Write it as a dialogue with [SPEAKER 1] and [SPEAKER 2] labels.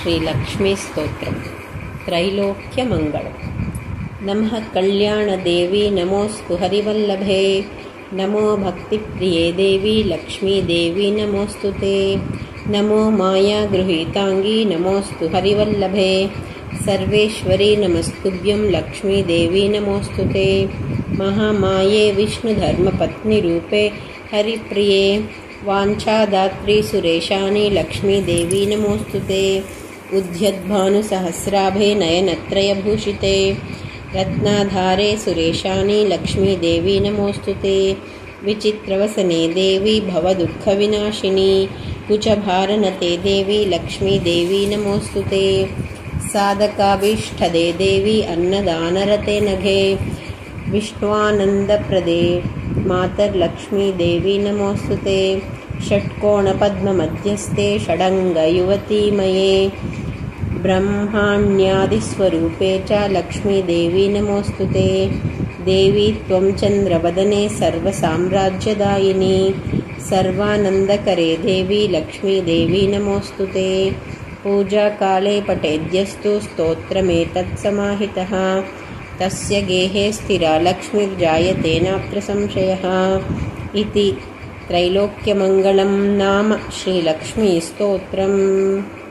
[SPEAKER 1] श्रीलक्ष्मीस्तोत्रम् त्रैलोक्यमङ्गलम्। नमः कल्याणदेवी नमोऽस्तु हरिवल्लभे, नमो भक्तिप्रिये देवी लक्ष्मीदेवी नमोऽस्तु ते। नमो मायागृहीताङ्गी नमोऽस्तु हरिवल्लभे, सर्वेश्वरी नमस्तुभ्यं लक्ष्मीदेवी नमोऽस्तु ते। महामाये विष्णुधर्मपत्नीरूपे हरिप्रिये, वाञ्छादात्री सुरेशानि लक्ष्मीदेवी नमोऽस्तु ते। उद्यद्भानुसहस्राभे नयनत्रयभूषिते, रत्नाधारे सुरेशानि लक्ष्मीदेवी नमोऽस्तु ते। विचित्रवसने देवी भवदुःखविनाशिनी, कुचभारनते देवी लक्ष्मीदेवी नमोऽस्तु ते। साधकाभीष्टदे देवी अन्नदानरते नघे, विष्णुवानन्दप्रदे मातर्लक्ष्मीदेवी नमोऽस्तु ते। षट्कोणपद्ममध्यस्थे षडङ्गयुवतीमये, ब्रह्माण्यादिस्वरूपे च लक्ष्मीदेवी नमोऽस्तु ते। देवी त्वं चन्द्रवदने सर्वसाम्राज्यदायिनी, सर्वानन्दकरे देवी लक्ष्मीदेवी नमोऽस्तु ते। पूजाकाले पठेद्यस्तु स्तोत्रमेतत्समाहितः, तस्य गेहे स्थिरा लक्ष्मीर्जायते नात्र संशयः। इति त्रैलोक्यमङ्गलं नाम श्रीलक्ष्मीस्तोत्रम्।